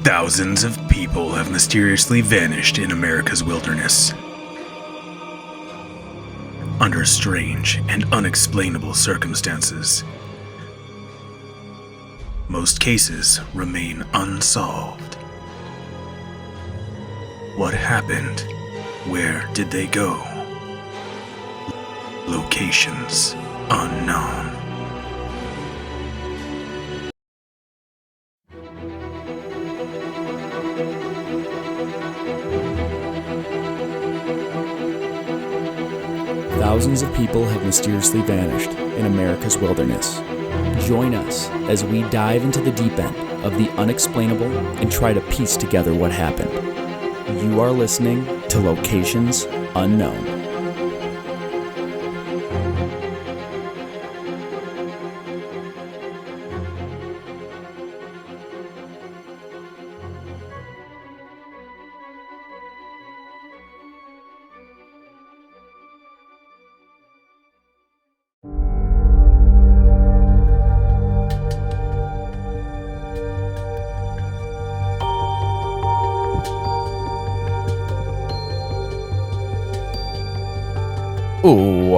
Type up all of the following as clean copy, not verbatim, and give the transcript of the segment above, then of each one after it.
Thousands of people have mysteriously vanished in America's wilderness. Under strange and unexplainable circumstances. Most cases remain unsolved. What happened? Where did they go? Locations unknown. Thousands of people have mysteriously vanished in America's wilderness. Join us as we dive into the deep end of the unexplainable and try to piece together what happened. You are listening to Locations Unknown.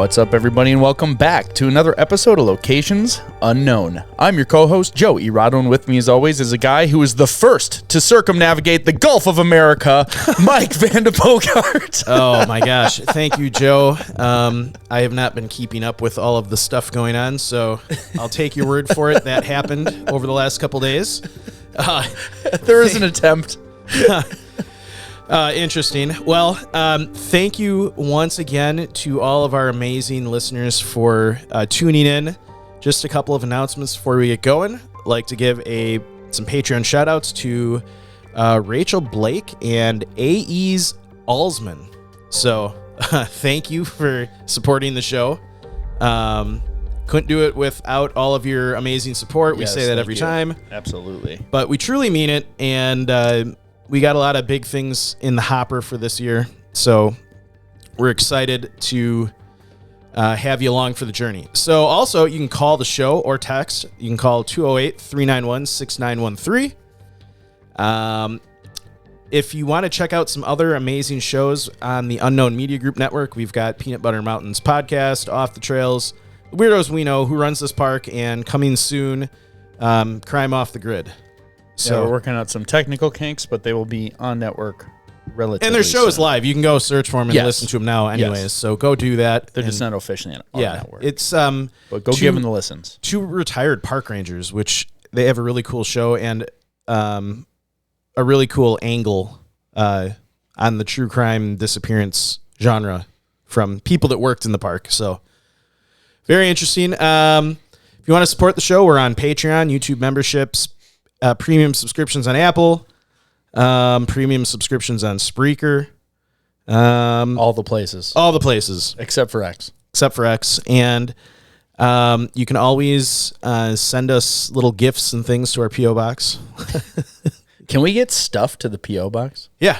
What's up, everybody, and welcome back to another episode of Locations Unknown. I'm your co-host, Joe Irado, and with me, as always, is a guy who is the first to circumnavigate the Gulf of America, Mike Vandepogart. Oh, my gosh. Thank you, Joe. I have not been keeping up with all of the stuff going on, so I'll take your word for it. That happened over the last couple days. There is an attempt. Interesting. Well, thank you once again to all of our amazing listeners for tuning in. Just a couple of announcements before we get going. I'd like to give some Patreon shout outs to Rachel Blake and A.E.'s Alsman. So thank you for supporting the show. Couldn't do it without all of your amazing support. We say that every time. Absolutely. But we truly mean it. And we got a lot of big things in the hopper for this year, so we're excited to have you along for the journey. So also, you can call the show or text. You can call 208-391-6913. If you want to check out some other amazing shows on the Unknown Media Group Network, we've got Peanut Butter Mountains Podcast, Off the Trails, The Weirdos We Know, Who Runs This Park, and coming soon, Crime Off the Grid. So we're working out some technical kinks, but they will be on network relatively And their show is soon. live. You can go search for them and listen to them now anyways. Yes. So go do that. They're just not officially on network. It's But go give them the listens. two retired park rangers, which they have a really cool show and a really cool angle on the true crime disappearance genre from people that worked in the park. So very interesting. If you want to support the show, we're on Patreon, YouTube memberships, premium subscriptions on Apple, premium subscriptions on Spreaker. All the places. Except for X. And you can always send us little gifts and things to our P.O. Box. Can we get stuff to the P.O. Box? Yeah.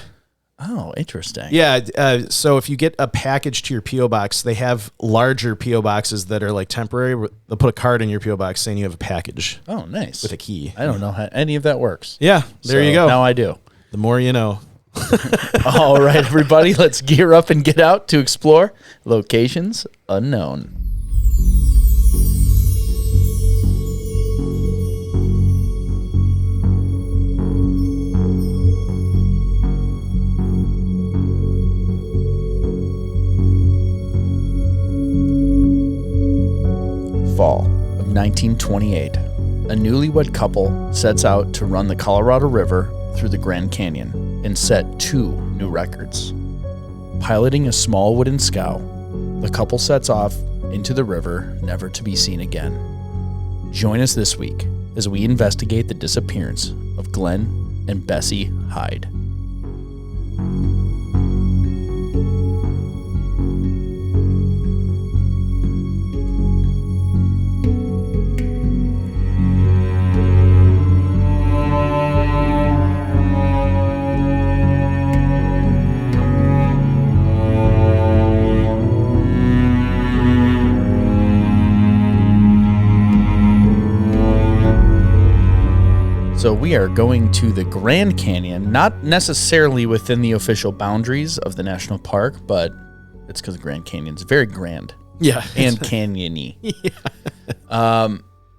Oh, interesting. Yeah, so if you get a package to your P.O. Box, they have larger P.O. Boxes that are like temporary. They'll put a card in your P.O. Box saying you have a package. Oh, nice. With a key. I don't know how any of that works. Yeah, there you go. Now I do. The more you know. All right, everybody, let's gear up and get out to explore Locations Unknown. Fall of 1928, a newlywed couple sets out to run the Colorado River through the Grand Canyon and set 2 new records. Piloting a small wooden scow, the couple sets off into the river, never to be seen again. Join us this week as we investigate the disappearance of Glen and Bessie Hyde. So we are going to the Grand Canyon, not necessarily within the official boundaries of the national park, but it's because the Grand Canyon's very grand. Yeah. And canyon-y.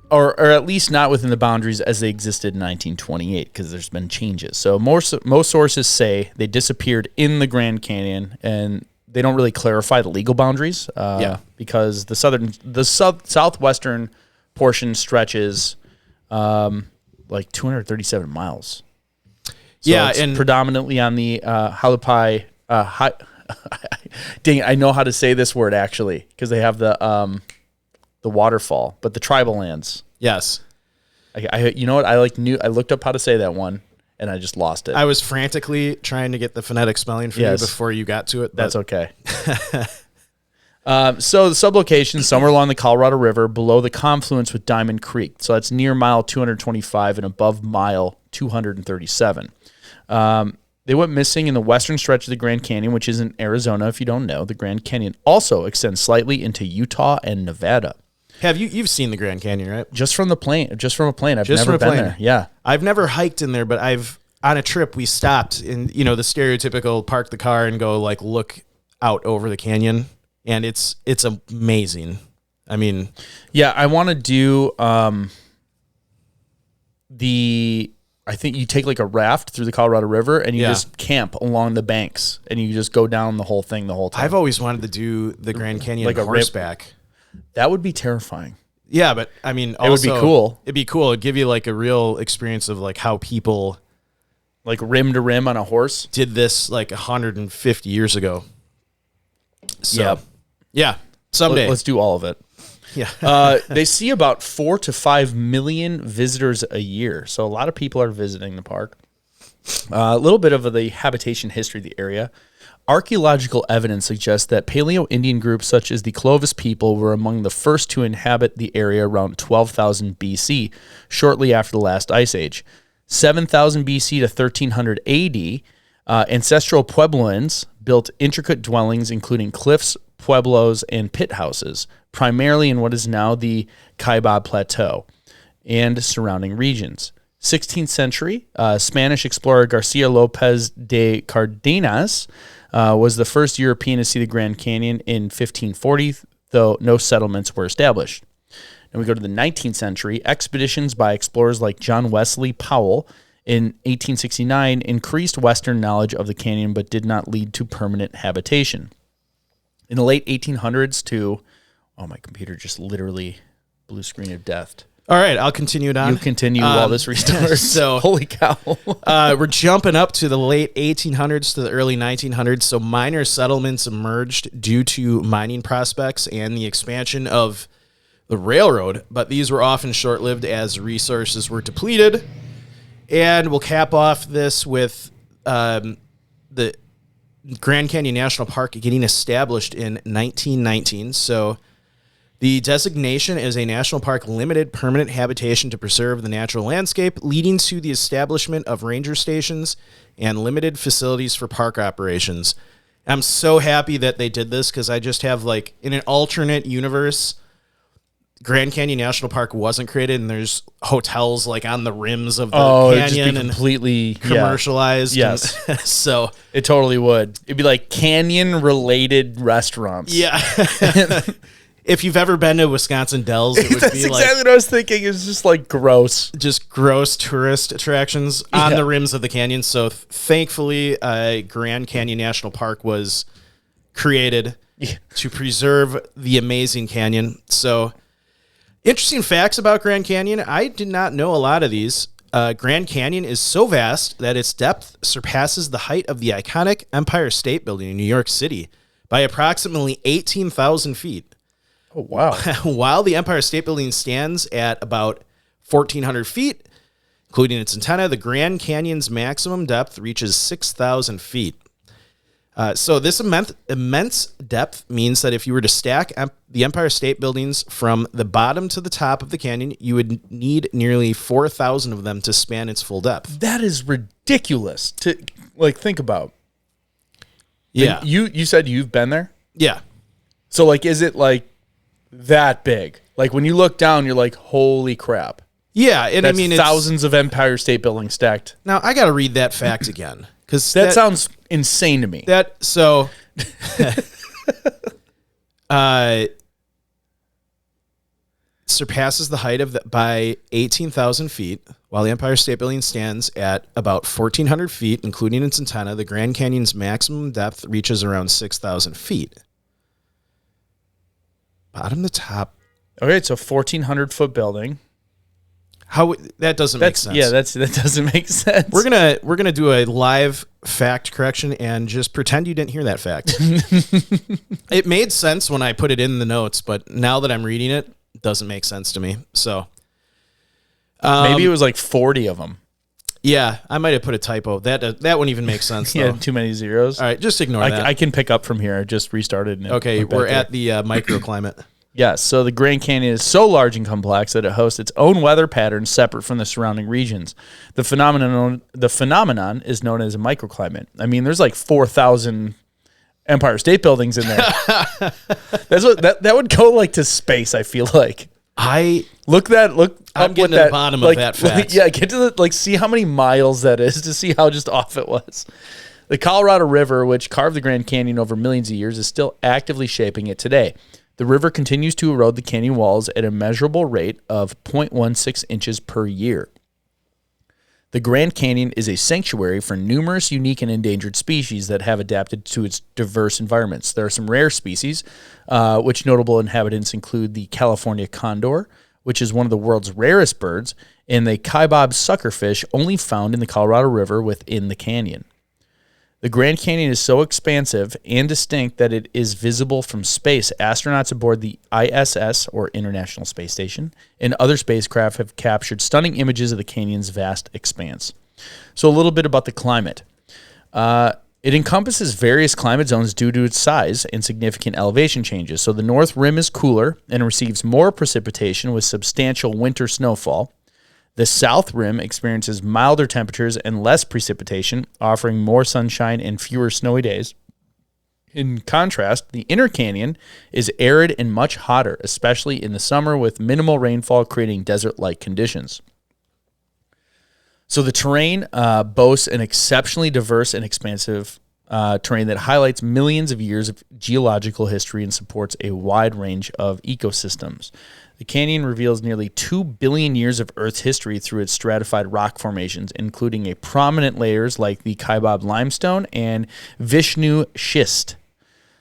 Or at least not within the boundaries as they existed in 1928, because there's been changes. So most sources say they disappeared in the Grand Canyon, and they don't really clarify the legal boundaries because the southwestern portion stretches like 237 miles. So it's and predominantly on the Halupai. Dang it, I know how to say this word actually because they have the waterfall, but the tribal lands. Yes. You know what? I looked up how to say that one, and I just lost it. I was frantically trying to get the phonetic spelling for you before you got to it. That's okay. So the sublocation somewhere along the Colorado River below the confluence with Diamond Creek. So that's near mile 225 and above mile 237. They went missing in the western stretch of the Grand Canyon, which is in Arizona. If you don't know, the Grand Canyon also extends slightly into Utah and Nevada. Have you've seen the Grand Canyon, right? Just from a plane. I've never been there. Yeah. I've never hiked in there, but on a trip we stopped in, the stereotypical park the car and go like look out over the canyon, and it's amazing. I mean, yeah, I want to do I think you take like a raft through the Colorado River and you just camp along the banks and you just go down the whole thing the whole time. I've always wanted to do the Grand Canyon like on horseback. That would be terrifying. Yeah, but I mean, it would be cool. It'd be cool. It'd give you like a real experience of like how people like rim to rim on a horse did this like 150 years ago. So, yeah, someday. Let's do all of it. Yeah. They see about 4 to 5 million visitors a year. So a lot of people are visiting the park. A little bit of the habitation history of the area. Archaeological evidence suggests that Paleo-Indian groups such as the Clovis people were among the first to inhabit the area around 12,000 BC, shortly after the last ice age. 7,000 BC to 1300 AD, ancestral Puebloans built intricate dwellings including cliffs, pueblos, and pit houses, primarily in what is now the Kaibab Plateau and surrounding regions. 16th century, Spanish explorer Garcia Lopez de Cardenas was the first European to see the Grand Canyon in 1540, though no settlements were established. Then we go to the 19th century. Expeditions by explorers like John Wesley Powell in 1869 increased Western knowledge of the canyon but did not lead to permanent habitation. In the late 1800s my computer just literally blue screen of death. All right, I'll continue it on. You continue while this restarts. So, holy cow. We're jumping up to the late 1800s to the early 1900s. So minor settlements emerged due to mining prospects and the expansion of the railroad, but these were often short-lived as resources were depleted. And we'll cap off this with the Grand Canyon National Park getting established in 1919. So the designation as a national park limited permanent habitation to preserve the natural landscape, leading to the establishment of ranger stations and limited facilities for park operations. I'm so happy that they did this because I just have like in an alternate universe, Grand Canyon National Park wasn't created and there's hotels like on the rims of the canyon and completely commercialized. Yes. And so it totally would. It'd be like canyon related restaurants. Yeah. If you've ever been to Wisconsin Dells, it would That's be like exactly what I was thinking. It's just like gross. Just gross tourist attractions on the rims of the canyon. So thankfully, Grand Canyon National Park was created to preserve the amazing canyon. So interesting facts about Grand Canyon. I did not know a lot of these. Grand Canyon is so vast that its depth surpasses the height of the iconic Empire State Building in New York City by approximately 18,000 feet. Oh, wow. While the Empire State Building stands at about 1,400 feet, including its antenna, the Grand Canyon's maximum depth reaches 6,000 feet. So this immense depth means that if you were to stack the Empire State Buildings from the bottom to the top of the canyon, you would need nearly 4,000 of them to span its full depth. That is ridiculous to think about. Yeah. And you said you've been there? Yeah. So is it like that big? Like when you look down, you're like, holy crap. Yeah, and That's I mean thousands of Empire State Buildings stacked. Now I got to read that fact again because That sounds insane to me. Surpasses the height of by 18,000 feet, while the Empire State Building stands at about 1,400 feet, including its antenna. The Grand Canyon's maximum depth reaches around 6,000 feet. Bottom to top. Okay, it's a 1,400-foot building. How that doesn't make sense. Yeah, that doesn't make sense. We're gonna do a live fact correction and just pretend you didn't hear that fact. It made sense when I put it in the notes, but now that I'm reading it, it doesn't make sense to me. So maybe it was like 40 of them. Yeah, I might have put a typo. That wouldn't even make sense. Though. Yeah, too many zeros. All right, just ignore that. I can pick up from here. I just restarted. And okay, we're at the microclimate. Yes, so the Grand Canyon is so large and complex that it hosts its own weather patterns separate from the surrounding regions. The phenomenon is known as a microclimate. I mean, there's like 4,000 Empire State Buildings in there. That's what that would go like to space. I feel like I'm look getting to the bottom of that fact. Yeah, get to the see how many miles that is to see how just off it was. The Colorado River, which carved the Grand Canyon over millions of years, is still actively shaping it today. The river continues to erode the canyon walls at a measurable rate of 0.16 inches per year. The Grand Canyon is a sanctuary for numerous unique and endangered species that have adapted to its diverse environments. There are some rare species, which notable inhabitants include the California condor, which is one of the world's rarest birds, and the kaibab suckerfish, only found in the Colorado River within the canyon. The Grand Canyon is so expansive and distinct that it is visible from space. Astronauts aboard the ISS, or International Space Station, and other spacecraft have captured stunning images of the canyon's vast expanse. So a little bit about the climate. It encompasses various climate zones due to its size and significant elevation changes. So the North Rim is cooler and receives more precipitation with substantial winter snowfall. The South Rim experiences milder temperatures and less precipitation, offering more sunshine and fewer snowy days. In contrast, the Inner Canyon is arid and much hotter, especially in the summer, with minimal rainfall creating desert-like conditions. So the terrain boasts an exceptionally diverse and expansive terrain that highlights millions of years of geological history and supports a wide range of ecosystems. The canyon reveals nearly 2 billion years of Earth's history through its stratified rock formations, including a prominent layers like the Kaibab limestone and Vishnu schist.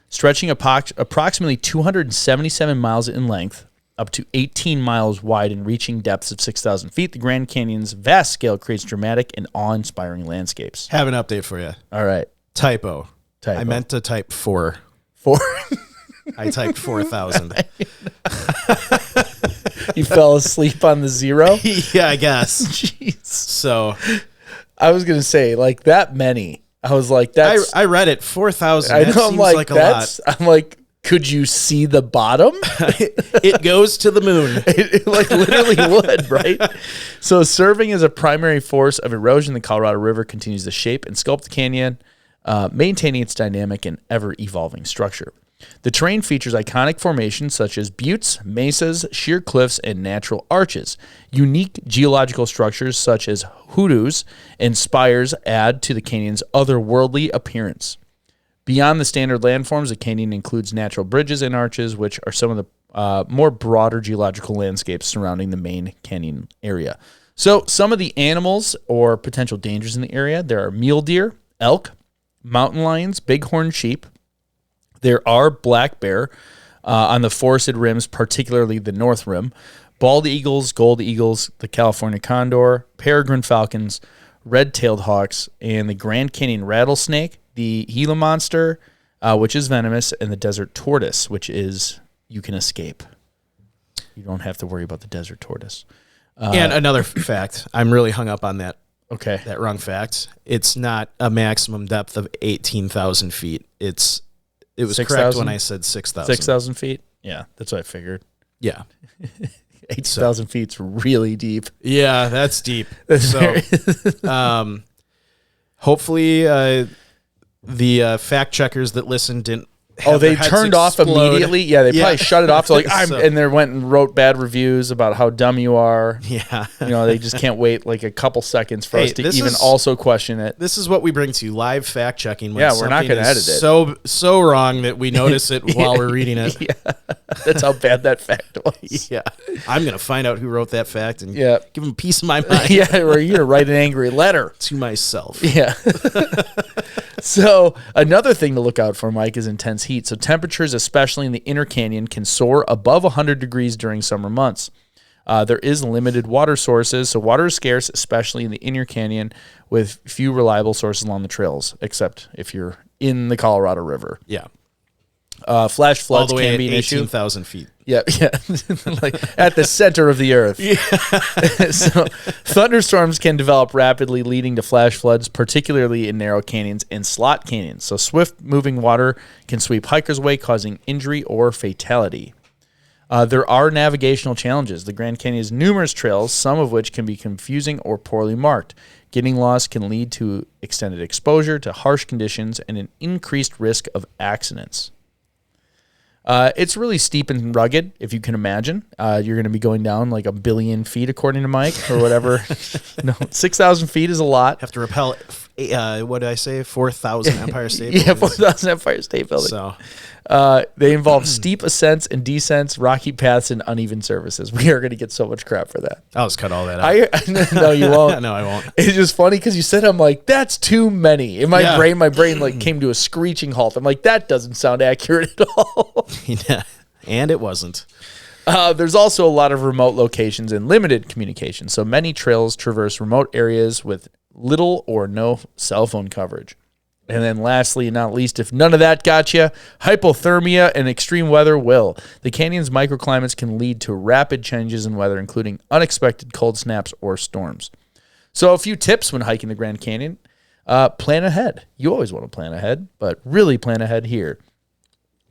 Stretching approximately 277 miles in length, up to 18 miles wide and reaching depths of 6,000 feet, the Grand Canyon's vast scale creates dramatic and awe-inspiring landscapes. Have an update for you. All right. Typo. I meant to type 4. 4? I typed 4,000. You fell asleep on the zero? Yeah, I guess. Jeez. So I was going to say, like, that many. I was like, that's... I read it, 4,000. I That know, seems I'm like a that's, lot. I'm like, could you see the bottom? It goes to the moon. It like literally would, right? So serving as a primary force of erosion, the Colorado River continues to shape and sculpt the canyon, maintaining its dynamic and ever-evolving structure. The terrain features iconic formations such as buttes, mesas, sheer cliffs, and natural arches. Unique geological structures such as hoodoos and spires add to the canyon's otherworldly appearance. Beyond the standard landforms, the canyon includes natural bridges and arches, which are some of the more broader geological landscapes surrounding the main canyon area. So some of the animals or potential dangers in the area, there are mule deer, elk, mountain lions, bighorn sheep. There are black bear on the forested rims, particularly the North Rim, bald eagles, gold eagles, the California condor, peregrine falcons, red-tailed hawks, and the Grand Canyon rattlesnake, the Gila monster, which is venomous, and the desert tortoise, which is you can escape. You don't have to worry about the desert tortoise. And another fact, I'm really hung up on that. Okay. That wrong fact. It's not a maximum depth of 18,000 feet. It was 6, correct 000? when I said 6,000. 6,000 feet? Yeah, that's what I figured. Yeah. 8,000 feet's really deep. Yeah, that's deep. That's Hopefully the fact checkers that listened didn't Oh, they their heads turned off explode. immediately. Yeah, they probably shut it off. So like, So- and they went and wrote bad reviews about how dumb you are. Yeah. They just can't wait like a couple seconds for Hey, us to this even is- also question it. This is what we bring to you, live fact checking. Yeah, we're not going to edit it. So wrong that we notice it while we're reading it. Yeah, that's how bad that fact was. Yeah. I'm going to find out who wrote that fact and Yeah. give them a piece of my mind Yeah, or you're gonna write an angry letter. to myself. Yeah. So another thing to look out for, Mike, is intense heat. So temperatures, especially in the inner canyon, can soar above 100 degrees during summer months. There is limited water sources, so water is scarce, especially in the inner canyon, with few reliable sources along the trails, except if you're in the Colorado River. Yeah. Flash All floods the way can at be an issue. 18,000 feet. Yeah, like at the center of the earth. Yeah. So thunderstorms can develop rapidly, leading to flash floods, particularly in narrow canyons and slot canyons. So swift-moving water can sweep hikers away, causing injury or fatality. There are navigational challenges. The Grand Canyon has numerous trails, some of which can be confusing or poorly marked. Getting lost can lead to extended exposure to harsh conditions and an increased risk of accidents. It's really steep and rugged, if you can imagine. You're going to be going down like 1 billion feet, according to Mike, or whatever. No, 6,000 feet is a lot. Have to repel, what did I say? 4,000 Empire State Yeah, Buildings. 4,000 Empire State Building. So, They involve steep ascents and descents, rocky paths, and uneven surfaces. We are going to get so much crap for that. I'll just cut all that out. No, you won't. No, I won't. It's just funny because you said, I'm like, that's too many. In my Yeah. brain like came to a screeching halt. I'm like, that doesn't sound accurate at all. Yeah. And it wasn't. There's also a lot of remote locations and limited communication. So many trails traverse remote areas with little or no cell phone coverage. And then lastly, and not least, if none of that got you, hypothermia and extreme weather will. The canyon's microclimates can lead to rapid changes in weather, including unexpected cold snaps or storms. So a few tips when hiking the Grand Canyon. Plan ahead. You always want to plan ahead, but really plan ahead here.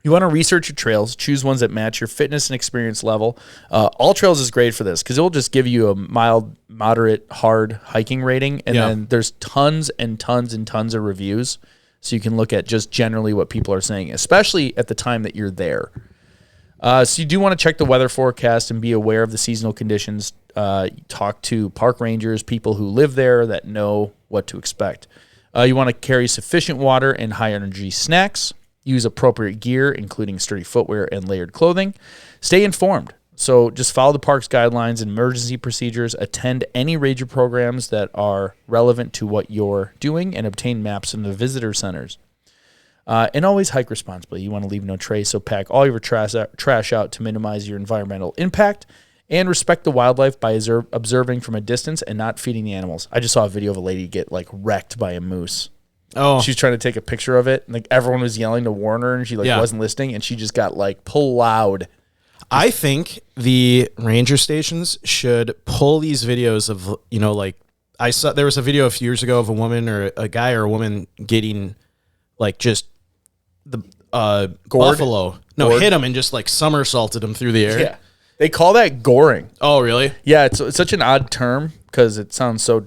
You want to research your trails, choose ones that match your fitness and experience level. All Trails is great for this because it will just give you a mild, moderate, hard hiking rating. And then there's tons and tons and tons of reviews. So you can look at just generally what people are saying, especially at the time that you're there. So you do want to check the weather forecast and be aware of the seasonal conditions. Talk to park rangers, people who live there that know what to expect. You want to carry sufficient water and high energy snacks. Use appropriate gear, including sturdy footwear and layered clothing. Stay informed. So just follow the park's guidelines and emergency procedures. Attend any ranger programs that are relevant to what you're doing and obtain maps in the visitor centers. And always hike responsibly. You want to leave no trace, so pack all your trash out to minimize your environmental impact. And respect the wildlife by observing from a distance and not feeding the animals. I just saw a video of a lady get like wrecked by a moose. Oh, She was trying to take a picture of it, and like everyone was yelling to warn her, and she wasn't listening, and she just got like plowed. I think the ranger stations should pull these videos of, like I saw there was a video a few years ago of a woman or a guy or a woman getting like just the buffalo. No, Gored? hit him and just like somersaulted him through the air. Yeah, they call that goring. Oh, really? Yeah, it's such an odd term because it sounds so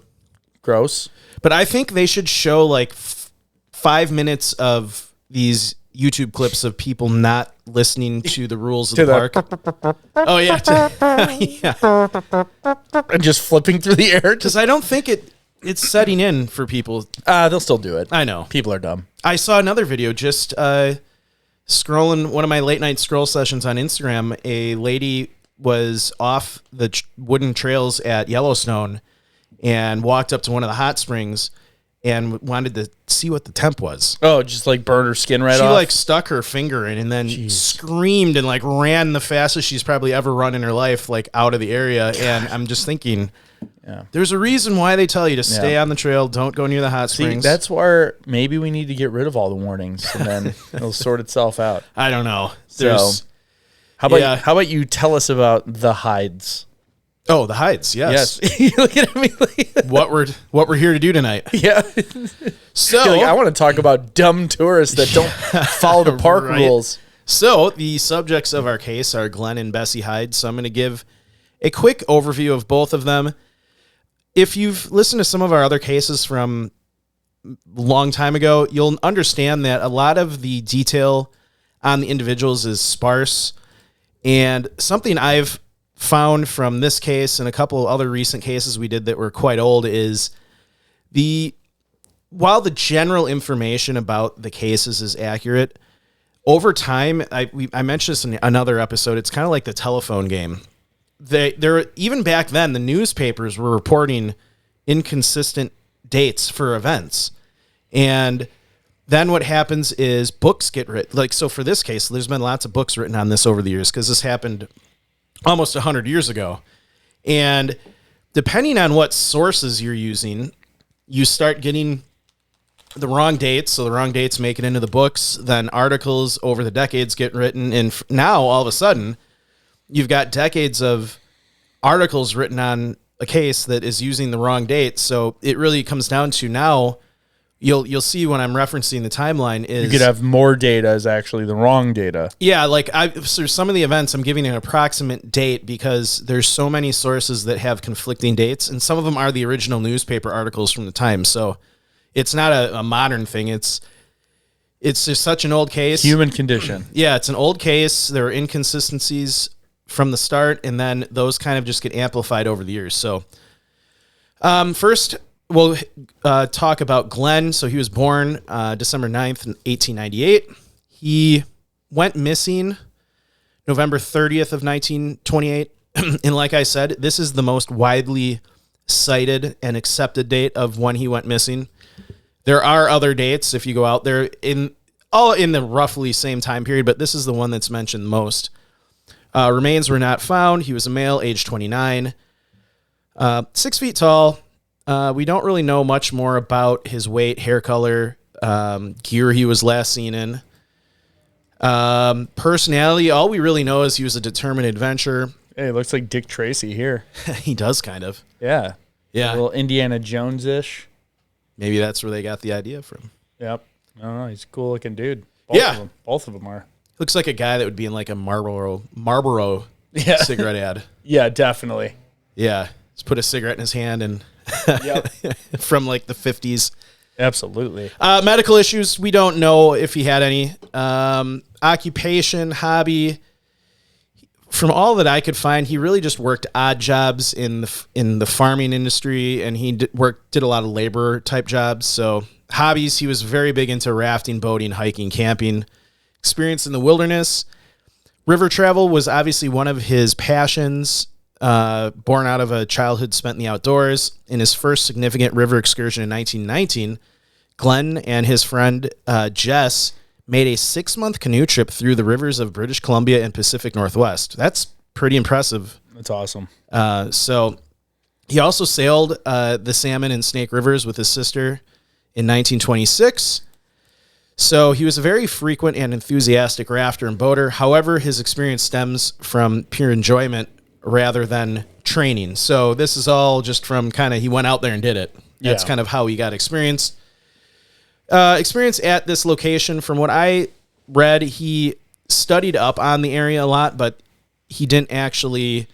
gross. But I think they should show like 5 minutes of these YouTube clips of people not listening to the rules of the park. Oh, yeah. Yeah. And just flipping through the air. Because I don't think it's setting in for people. They'll still do it. I know. People are dumb. I saw another video just scrolling one of my late night scroll sessions on Instagram. A lady was off the wooden trails at Yellowstone and walked up to one of the hot springs and wanted to see what the temp was. Oh, just like burn her skin right She off. like stuck her finger in and then screamed and like ran the fastest she's probably ever run in her life, like out of the area. And I'm just thinking, there's a reason why they tell you to stay on the trail. Don't go near the hot springs. See, that's where maybe we need to get rid of all the warnings, and then it'll sort itself out. I don't know. So, how about you tell us about the hides? Oh, the hides. Yes. You're looking at me like what we're here to do tonight. yeah. So I want to talk about dumb tourists that don't follow the park Right. rules. So the subjects of our case are Glen and Bessie Hyde. So I'm going to give a quick overview of both of them. If you've listened to some of our other cases from a long time ago, you'll understand that a lot of the detail on the individuals is sparse. And something I've found from this case and a couple of other recent cases we did that were quite old is while the general information about the cases is accurate, over time, I mentioned this in another episode, it's kind of like the telephone game. There even back then, the newspapers were reporting inconsistent dates for events. And then what happens is books get written. Like, so for this case, there's been lots of books written on this over the years because this happened almost 100 years ago. And depending on what sources you're using, you start getting the wrong dates. So the wrong dates make it into the books. Then articles over the decades get written. And now all of a sudden you've got decades of articles written on a case that is using the wrong date. So it really comes down to now you'll see when I'm referencing the timeline is You could have more data is actually the wrong data. yeah, like so some of the events I'm giving an approximate date because there's so many sources that have conflicting dates, and some of them are the original newspaper articles from the time. So it's not a modern thing. It's just such an old case. Human condition. Yeah, it's an old case. There are inconsistencies from the start, and then those kind of just get amplified over the years. So first, we'll talk about Glen. So he was born December 9th, 1898. He went missing November 30th of 1928. And like I said, this is the most widely cited and accepted date of when he went missing. There are other dates if you go out there all in the roughly same time period, but this is the one that's mentioned most. Remains were not found. He was a male, age 29, 6 feet tall. We don't really know much more about his weight, hair color, gear he was last seen in. Personality, all we really know is he was a determined adventurer. Hey, it looks like Dick Tracy here. He does kind of. Yeah. Yeah. A little Indiana Jones-ish. Maybe that's where they got the idea from. Yep. I don't know. He's a cool looking dude. Yeah. Both of them are. Looks like a guy that would be in like a Marlboro Yeah. cigarette ad. Yeah, definitely. Yeah. Just put a cigarette in his hand and Yep. from like the 50s. Absolutely. Medical issues, we don't know if he had any. Occupation, hobby. From all that I could find, he really just worked odd jobs in the farming industry, and he did a lot of labor type jobs. So hobbies, he was very big into rafting, boating, hiking, camping. Experience in the wilderness. River travel was obviously one of his passions, born out of a childhood spent in the outdoors. In his first significant river excursion in 1919, Glen and his friend Jess made a 6-month canoe trip through the rivers of British Columbia and Pacific Northwest. That's pretty impressive. That's awesome. So he also sailed the Salmon and Snake Rivers with his sister in 1926. So he was a very frequent and enthusiastic rafter and boater. However, his experience stems from pure enjoyment rather than training. So this is all just from kind of, he went out there and did it. That's kind of how he got experience. Experience at this location, from what I read, he studied up on the area a lot, but he didn't actually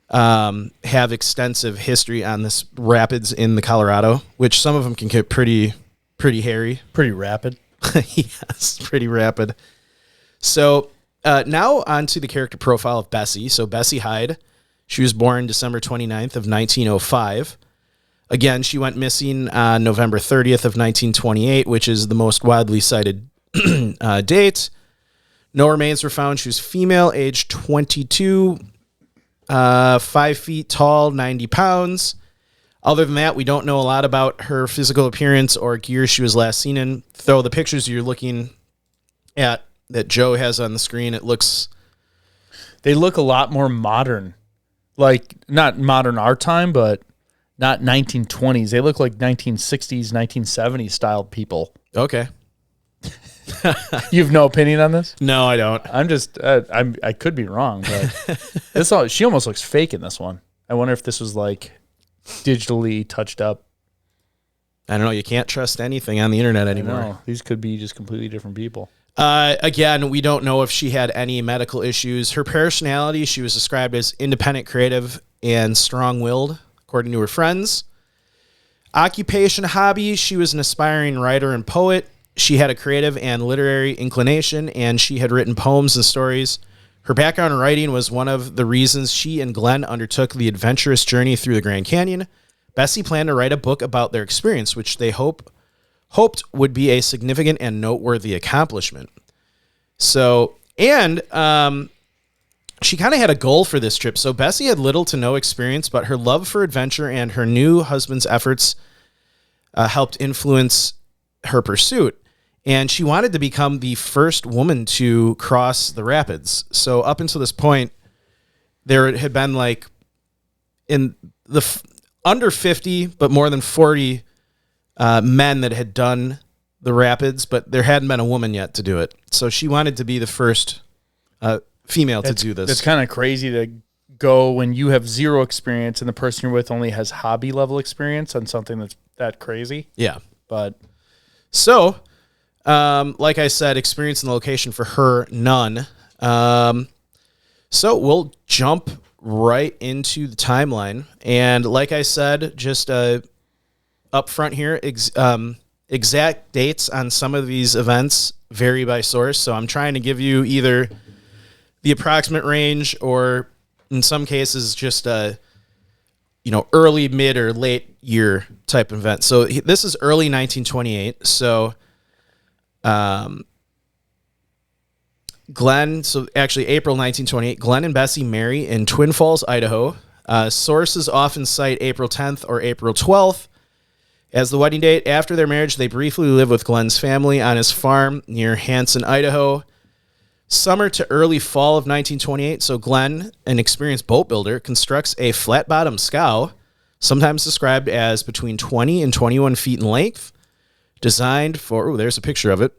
have extensive history on this rapids in the Colorado, which some of them can get pretty hairy. Pretty rapid. Yes, pretty rapid. So now on to the character profile of Bessie. So Bessie Hyde, she was born December 29th of 1905. Again, she went missing on November 30th of 1928, which is the most widely cited date. No remains were found. She was female, age 22, 5 feet tall, 90 pounds. Other than that, we don't know a lot about her physical appearance or gear she was last seen in. Though the pictures you're looking at that Joe has on the screen, They look a lot more modern. Like, not modern our time, but not 1920s. They look like 1960s, 1970s style people. okay. You have no opinion on this? No, I don't. I'm just, I could be wrong, but she almost looks fake in this one. I wonder if this was like digitally touched up. I don't know. You can't trust anything on the internet anymore. No, these could be just completely different people. Again, we don't know if she had any medical issues. Her personality, she was described as independent, creative, and strong-willed, according to her friends. Occupation, hobby, she was an aspiring writer and poet. she had a creative and literary inclination, and she had written poems and stories. Her background in writing was one of the reasons she and Glen undertook the adventurous journey through the Grand Canyon. Bessie planned to write a book about their experience, which they hoped would be a significant and noteworthy accomplishment. So, and she kind of had a goal for this trip. So Bessie had little to no experience, but her love for adventure and her new husband's efforts helped influence her pursuit. And she wanted to become the first woman to cross the rapids. So up until this point, there had been like in the under 50, but more than 40 men that had done the rapids, but there hadn't been a woman yet to do it. So she wanted to be the first female to do this. It's kind of crazy to go when you have zero experience and the person you're with only has hobby level experience on something that's that crazy. Yeah. But so, like I said, experience in the location for her, none. So we'll jump right into the timeline. And like I said, just up front here, exact dates on some of these events vary by source. So I'm trying to give you either the approximate range or in some cases just early, mid, or late year type event. So this is early 1928. So Glen, so actually April 1928, Glen and Bessie marry in Twin Falls, Idaho. Sources often cite April 10th or April 12th as the wedding date. After their marriage, they briefly live with Glen's family on his farm near Hanson, Idaho. Summer to early fall of 1928, so Glen, an experienced boat builder, constructs a flat-bottom scow, sometimes described as between 20 and 21 feet in length, designed for, there's a picture of it.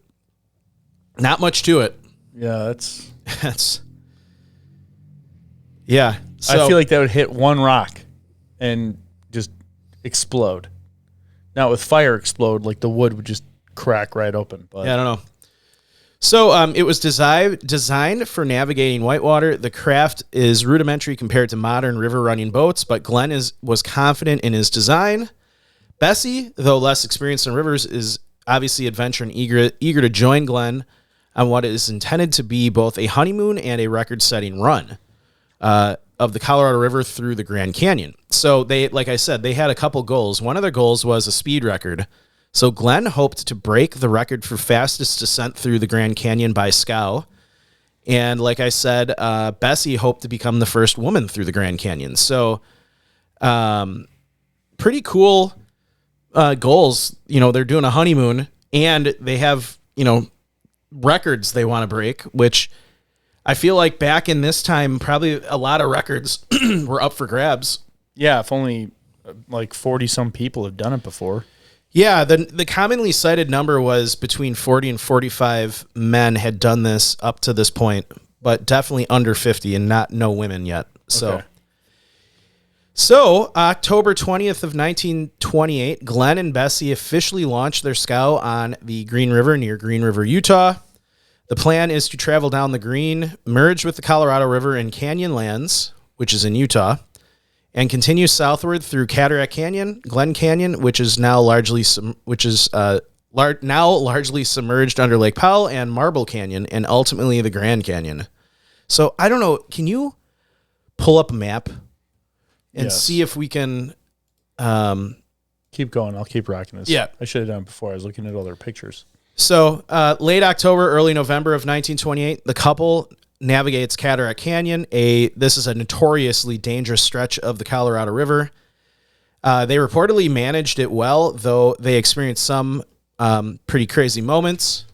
Not much to it. yeah, That's yeah. So, I feel like that would hit one rock and just explode. Now with fire explode, like the wood would just crack right open. But yeah, I don't know. So it was designed for navigating whitewater. The craft is rudimentary compared to modern river-running boats, but Glen was confident in his design. Bessie, though less experienced in rivers, is obviously adventure and eager to join Glen on what is intended to be both a honeymoon and a record-setting run of the Colorado River through the Grand Canyon. So they, like I said, they had a couple goals. One of their goals was a speed record. So Glen hoped to break the record for fastest descent through the Grand Canyon by scow. And like I said, Bessie hoped to become the first woman through the Grand Canyon. So pretty cool goals. They're doing a honeymoon and they have, records they want to break, which I feel like back in this time, probably a lot of records were up for grabs. yeah, if only like 40 some people have done it before. Yeah, the commonly cited number was between 40 and 45 men had done this up to this point, but definitely under 50 and no women yet. Okay. So October 20th of 1928, Glen and Bessie officially launched their scow on the Green River near Green River, Utah. The plan is to travel down the Green, merge with the Colorado River in Canyonlands, which is in Utah, and continue southward through Cataract Canyon, Glen Canyon, which is now largely submerged under Lake Powell, and Marble Canyon, and ultimately the Grand Canyon. So I don't know. Can you pull up a map and see if we can keep going? I'll keep rocking this. Yeah, I should have done it before. I was looking at all their pictures. So late October, early November of 1928, the couple navigates Cataract Canyon. This is a notoriously dangerous stretch of the Colorado River. They reportedly managed it well, though they experienced some pretty crazy moments.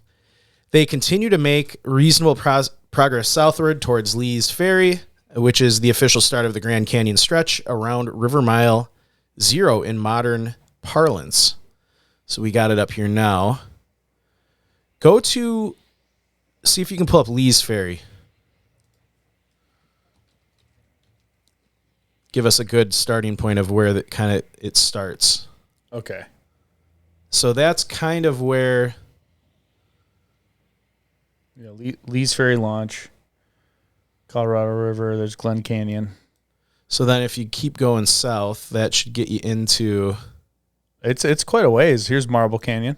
They continue to make reasonable progress southward towards Lee's Ferry, which is the official start of the Grand Canyon stretch around River Mile 0 in modern parlance. So we got it up here now. Go to, see if you can pull up Lee's Ferry. Give us a good starting point of where it starts. Okay. So that's kind of where. Yeah, Lee's Ferry launch, Colorado River. There's Glen Canyon. So then, if you keep going south, that should get you into. It's quite a ways. Here's Marble Canyon.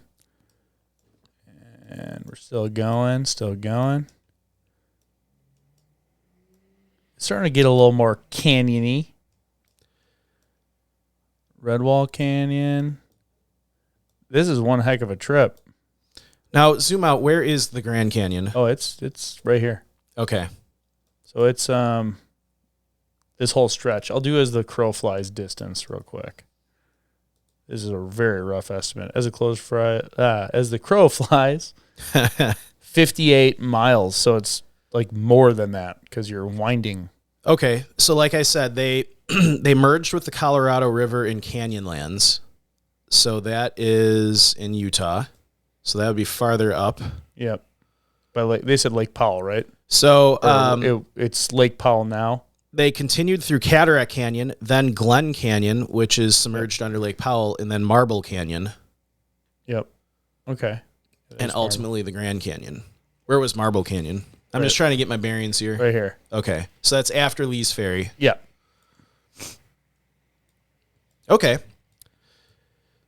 We're still going. It's starting to get a little more canyony. Redwall Canyon. This is one heck of a trip. Now, zoom out. Where is the Grand Canyon? Oh, it's right here. Okay. So it's this whole stretch. I'll do as the crow flies distance real quick. This is a very rough estimate. As the crow flies, 58 miles. So it's like more than that because you're winding. Okay. So like I said, they they merged with the Colorado River in Canyonlands. So that is in Utah. So that would be farther up. Yep. They said Lake Powell, right? So it's Lake Powell now. They continued through Cataract Canyon, then Glen Canyon, which is submerged under Lake Powell, and then Marble Canyon. Yep. Okay. And ultimately the Grand Canyon. Where was Marble Canyon? I'm just trying to get my bearings here. Right here. Okay. So that's after Lee's Ferry. Yeah. Okay.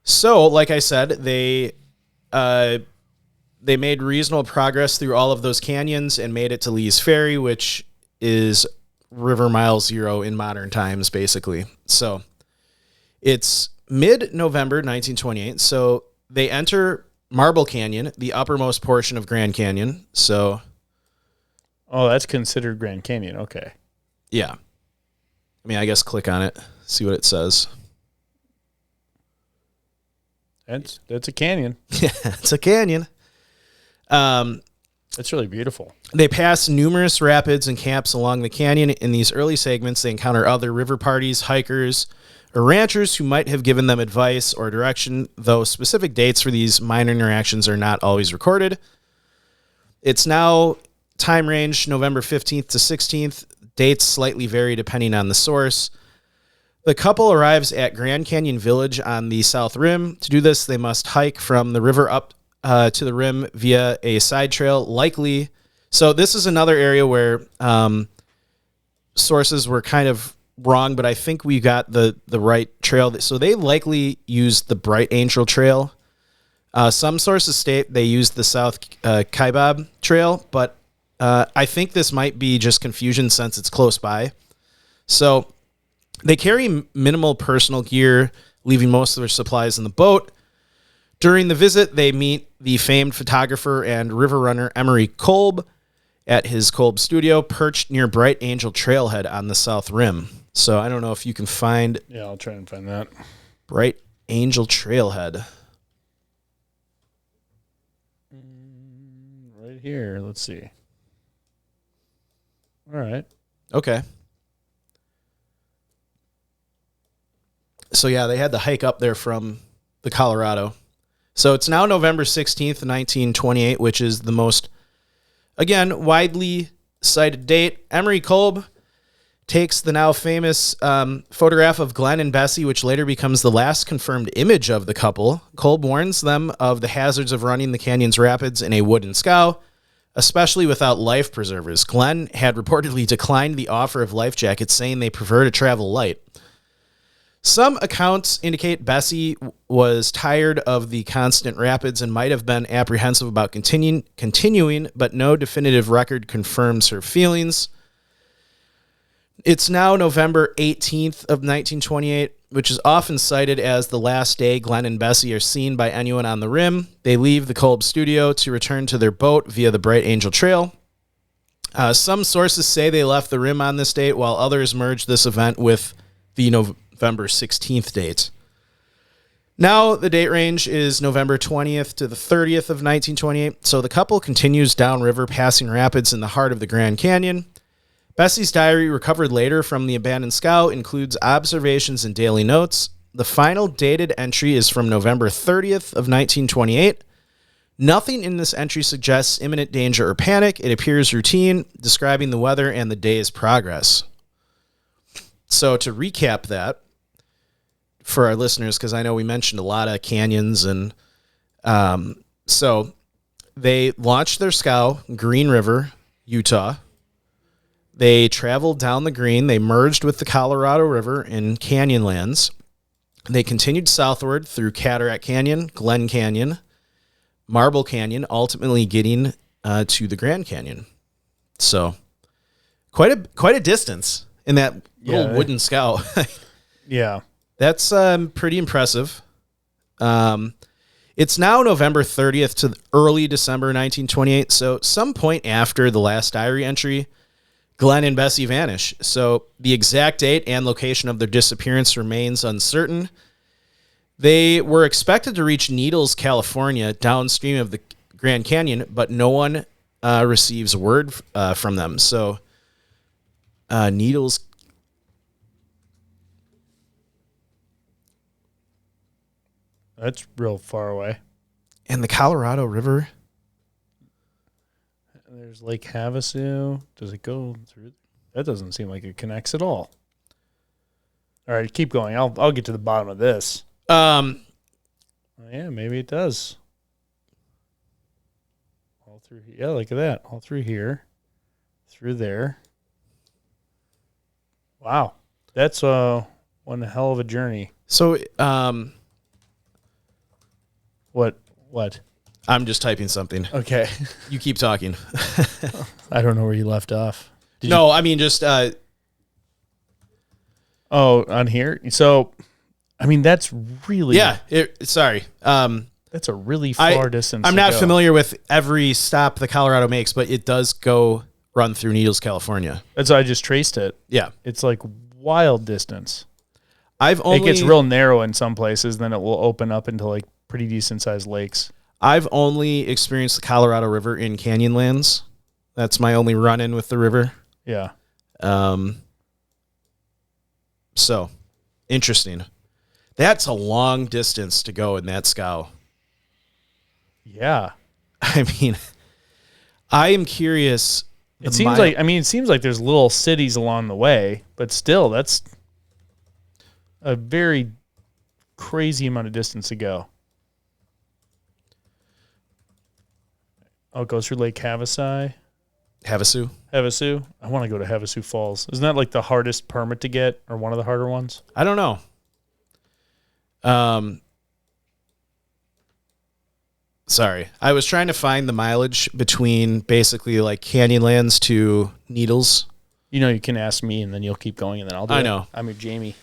So, like I said, they made reasonable progress through all of those canyons and made it to Lee's Ferry, which is River Mile Zero in modern times, basically. So it's mid-November 1928. So they enter Marble Canyon, the uppermost portion of Grand Canyon. So, that's considered Grand Canyon. Okay. yeah. I mean, I guess click on it, see what it says. That's a canyon. Yeah, it's a canyon. It's really beautiful. They pass numerous rapids and camps along the canyon. In these early segments, they encounter other river parties, hikers, or ranchers who might have given them advice or direction, though specific dates for these minor interactions are not always recorded. It's now time range November 15th to 16th. Dates slightly vary depending on the source. The couple arrives at Grand Canyon Village on the south rim. To do this, they must hike from the river up to the rim via a side trail, likely. So this is another area where sources were kind of wrong, but I think we got the right trail. So they likely used the Bright Angel Trail. Some sources state they used the South Kaibab Trail, but I think this might be just confusion since it's close by. So they carry minimal personal gear, leaving most of their supplies in the boat. During the visit, they meet the famed photographer and river runner Emery Kolb at his Kolb studio, perched near Bright Angel Trailhead on the south rim. So I don't know if you can find... Yeah, I'll try and find that. Bright Angel Trailhead. Right here. Let's see. All right. Okay. So yeah, they had to hike up there from the Colorado. So it's now November 16th, 1928, which is the most, again, widely cited date. Emery Kolb takes the now famous photograph of Glen and Bessie, which later becomes the last confirmed image of the couple. Kolb warns them of the hazards of running the canyon's rapids in a wooden scow, especially without life preservers. Glen had reportedly declined the offer of life jackets, saying they prefer to travel light. Some accounts indicate Bessie was tired of the constant rapids and might have been apprehensive about continuing, but no definitive record confirms her feelings. It's now November 18th of 1928, which is often cited as the last day Glen and Bessie are seen by anyone on the rim. They leave the Kolb studio to return to their boat via the Bright Angel Trail. Some sources say they left the rim on this date, while others merge this event with the November 16th date. Now the date range is November 20th to the 30th of 1928, so the couple continues downriver, passing rapids in the heart of the Grand Canyon. Bessie's diary, recovered later from the abandoned scow, includes observations and daily notes. The final dated entry is from November 30th of 1928. Nothing in this entry suggests imminent danger or panic. It appears routine, describing the weather and the day's progress. So to recap that for our listeners, because I know we mentioned a lot of canyons, and so they launched their scow, Green River, Utah. They traveled down the Green. They merged with the Colorado River in Canyonlands. They continued southward through Cataract Canyon, Glen Canyon, Marble Canyon, ultimately getting to the Grand Canyon. So quite a distance in that little wooden scow. Yeah. That's pretty impressive. It's now November 30th to early December 1928. So some point after the last diary entry, Glen and Bessie vanish. So the exact date and location of their disappearance remains uncertain. They were expected to reach Needles, California, downstream of the Grand Canyon, but no one receives word from them. So Needles. That's real far away. And the Colorado River. There's Lake Havasu. Does it go through? That doesn't seem like it connects at all. All right, keep going. I'll get to the bottom of this. Yeah, maybe it does. All through here. Yeah, look at that. All through here. Through there. Wow. That's one hell of a journey. So, What? I'm just typing something. Okay. You keep talking. I don't know where you left off. I mean, just... on here? So, I mean, that's really... Yeah, sorry. That's a really far distance I'm to not go. familiar with every stop the Colorado makes, but it does run through Needles, California. That's why I just traced it. Yeah. It's like wild distance. It gets real narrow in some places, then it will open up into like pretty decent sized lakes. I've only experienced the Colorado River in Canyonlands. That's my only run-in with the river. Yeah. So, interesting. That's a long distance to go in that scow. Yeah. I mean, I am curious. It seems like there's little cities along the way, but still, that's a very crazy amount of distance to go. Oh, it goes through Lake Havasu. Havasu. I want to go to Havasu Falls. Isn't that like the hardest permit to get, or one of the harder ones? I don't know. Sorry. I was trying to find the mileage between basically like Canyonlands to Needles. You know, you can ask me and then you'll keep going and then I'll do it. I know. I'm your Jamie.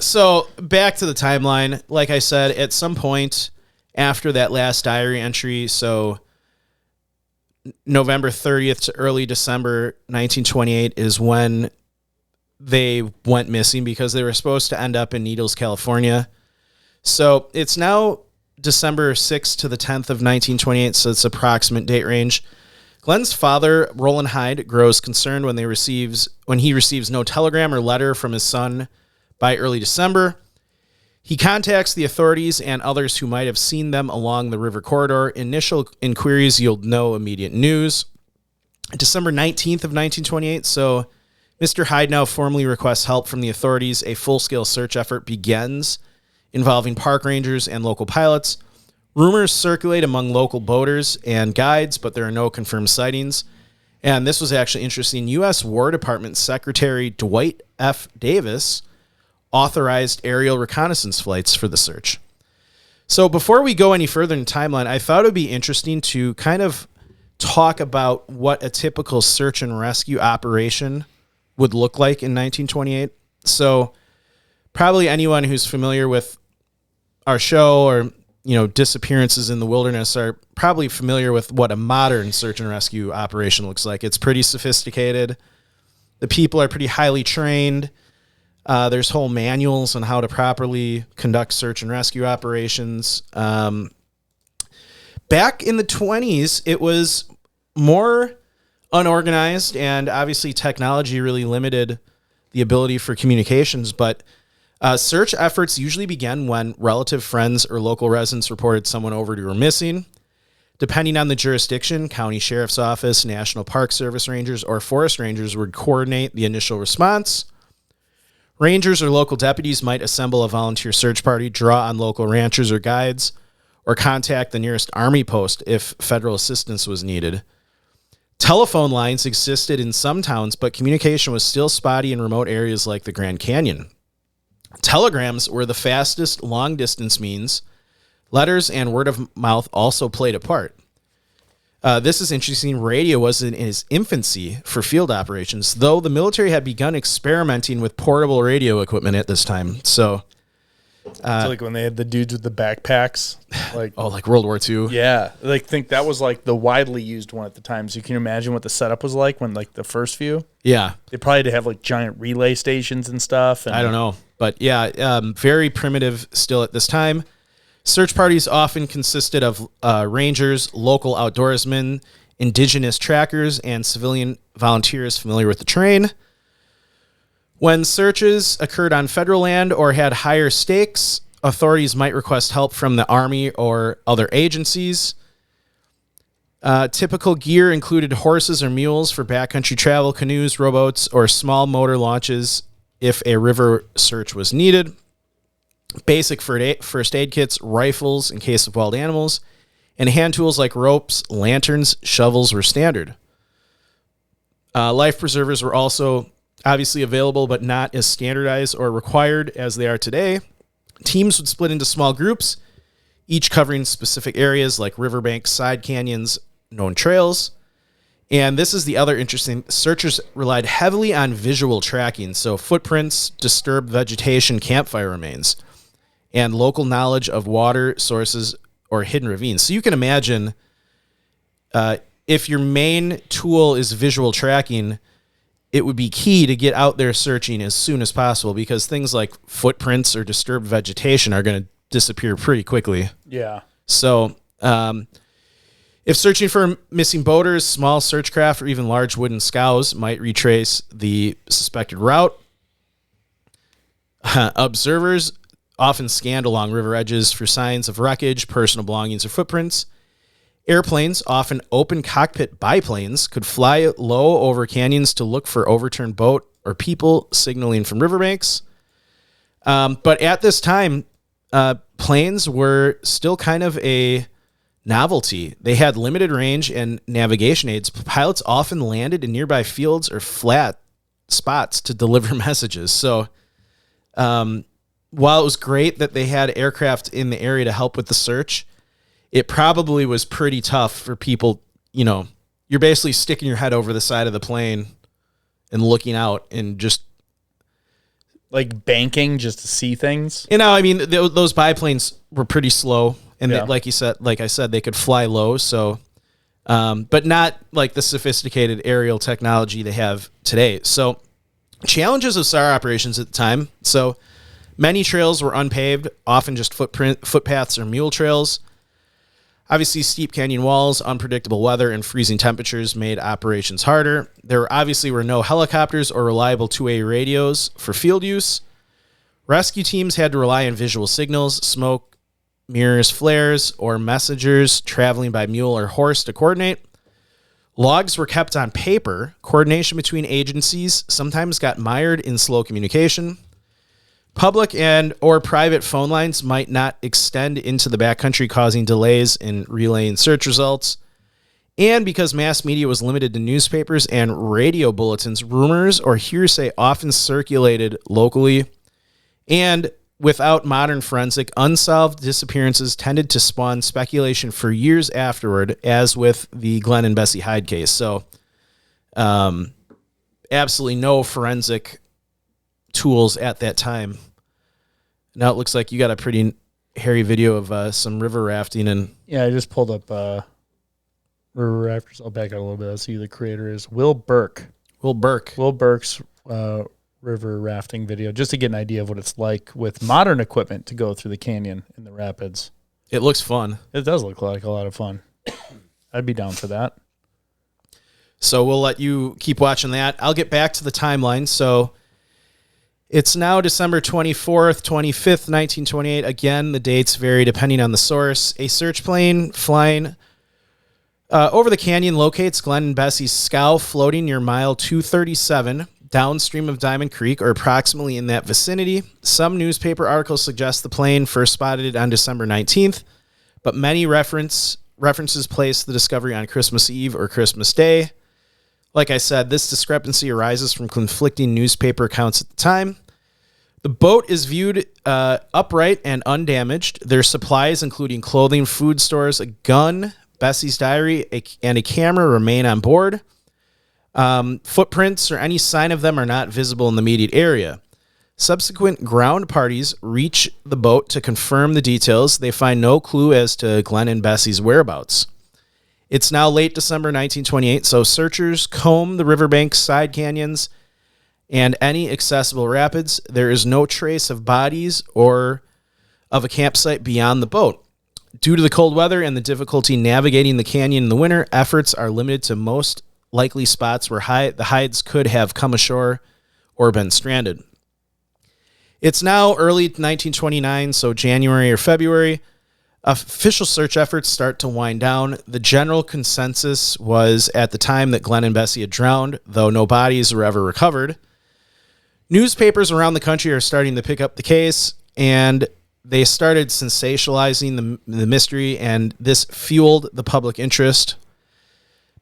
So back to the timeline. Like I said, at some point after that last diary entry, so November 30th to early December 1928 is when they went missing because they were supposed to end up in Needles, California. So it's now December 6th to the 10th of 1928, so it's approximate date range. Glen's father, Roland Hyde, grows concerned when he receives no telegram or letter from his son by early December. He contacts the authorities and others who might have seen them along the river corridor. Initial inquiries yield no immediate news. December 19th of 1928, so Mr. Hyde now formally requests help from the authorities. A full-scale search effort begins involving park rangers and local pilots. Rumors circulate among local boaters and guides, but there are no confirmed sightings. And this was actually interesting. U.S. War Department Secretary Dwight F. Davis authorized aerial reconnaissance flights for the search. So before we go any further in the timeline, I thought it would be interesting to kind of talk about what a typical search and rescue operation would look like in 1928. So probably anyone who's familiar with our show or, disappearances in the wilderness are probably familiar with what a modern search and rescue operation looks like. It's pretty sophisticated. The people are pretty highly trained. There's whole manuals on how to properly conduct search and rescue operations. Back in the 20s, it was more unorganized, and obviously technology really limited the ability for communications, but search efforts usually began when relative friends or local residents reported someone over who were missing. Depending on the jurisdiction, county sheriff's office, National Park Service rangers, or forest rangers would coordinate the initial response. Rangers or local deputies might assemble a volunteer search party, draw on local ranchers or guides, or contact the nearest army post if federal assistance was needed. Telephone lines existed in some towns, but communication was still spotty in remote areas like the Grand Canyon. Telegrams were the fastest long-distance means Letters and word of mouth also played a part. This is interesting. Radio was in its infancy for field operations, though the military had begun experimenting with portable radio equipment at this time. So, It's like when they had the dudes with the backpacks, like like World War II. yeah, like think that was like the widely used one at the time. So you can imagine what the setup was like when like the first few. Yeah. They probably had to have like giant relay stations and stuff. And I don't know, but yeah, very primitive still at this time. Search parties often consisted of rangers, local outdoorsmen, indigenous trackers, and civilian volunteers familiar with the terrain. When searches occurred on federal land or had higher stakes, authorities might request help from the Army or other agencies. Typical gear included horses or mules for backcountry travel, canoes, rowboats, or small motor launches if a river search was needed. Basic first aid kits, rifles in case of wild animals, and hand tools like ropes, lanterns, shovels were standard. Life preservers were also obviously available, but not as standardized or required as they are today. Teams would split into small groups, each covering specific areas like riverbanks, side canyons, known trails. And this is the other interesting. Searchers relied heavily on visual tracking, so footprints, disturbed vegetation, campfire remains, and local knowledge of water sources or hidden ravines. So you can imagine if your main tool is visual tracking, it would be key to get out there searching as soon as possible because things like footprints or disturbed vegetation are going to disappear pretty quickly. Yeah. So if searching for missing boaters, small search craft, or even large wooden scows might retrace the suspected route. Observers often scanned along river edges for signs of wreckage, personal belongings, or footprints. Airplanes, often open cockpit biplanes, could fly low over canyons to look for overturned boat or people signaling from riverbanks. But at this time, planes were still kind of a novelty. They had limited range and navigation aids. Pilots often landed in nearby fields or flat spots to deliver messages. So, while it was great that they had aircraft in the area to help with the search, it probably was pretty tough for people. You know, you're basically sticking your head over the side of the plane and looking out and just like banking just to see things. You know, I mean, those biplanes were pretty slow, and Yeah. like I said, they could fly low. So, but not like the sophisticated aerial technology they have today. So, challenges of SAR operations at the time. So, many trails were unpaved, often just footpaths or mule trails. Obviously, steep canyon walls, unpredictable weather, and freezing temperatures made operations harder. There obviously were no helicopters or reliable two-way radios for field use. Rescue teams had to rely on visual signals, smoke, mirrors, flares, or messengers traveling by mule or horse to coordinate. Logs were kept on paper. Coordination between agencies sometimes got mired in slow communication. Public and or private phone lines might not extend into the backcountry, causing delays in relaying search results. And because mass media was limited to newspapers and radio bulletins, rumors or hearsay often circulated locally. And without modern forensic, unsolved disappearances tended to spawn speculation for years afterward, as with the Glen and Bessie Hyde case. So, absolutely no forensic tools at that time. Now it looks like you got a pretty hairy video of some river rafting, and Yeah, I just pulled up River Rafters. I'll back out a little bit. I'll see who the creator is. Will Burke. Will Burke's river rafting video, just to get an idea of what it's like with modern equipment to go through the canyon in the rapids. It looks fun. It does look like a lot of fun. I'd be down for that. So we'll let you keep watching that. I'll get back to the timeline. So it's now December 24th, 25th, 1928. Again, the dates vary depending on the source. A search plane flying over the canyon locates Glen and Bessie's scow floating near mile 237 downstream of Diamond Creek, or approximately in that vicinity. Some newspaper articles suggest the plane first spotted on December 19th, but many references place the discovery on Christmas Eve or Christmas Day. Like I said, this discrepancy arises from conflicting newspaper accounts at the time. The boat is viewed upright and undamaged. Their supplies, including clothing, food stores, a gun, Bessie's diary, and a camera, remain on board. Footprints or any sign of them are not visible in the immediate area. Subsequent ground parties reach the boat to confirm the details. They find no clue as to Glen and Bessie's whereabouts. It's now late December 1928, so searchers comb the riverbanks, side canyons, and any accessible rapids. There is no trace of bodies or of a campsite beyond the boat. Due to the cold weather and the difficulty navigating the canyon in the winter, efforts are limited to most likely spots where the Hydes could have come ashore or been stranded. It's now early 1929, so January or February. Official search efforts start to wind down. The general consensus was at the time that Glen and Bessie had drowned, though no bodies were ever recovered. Newspapers around the country are starting to pick up the case, and they started sensationalizing the mystery, and this fueled the public interest.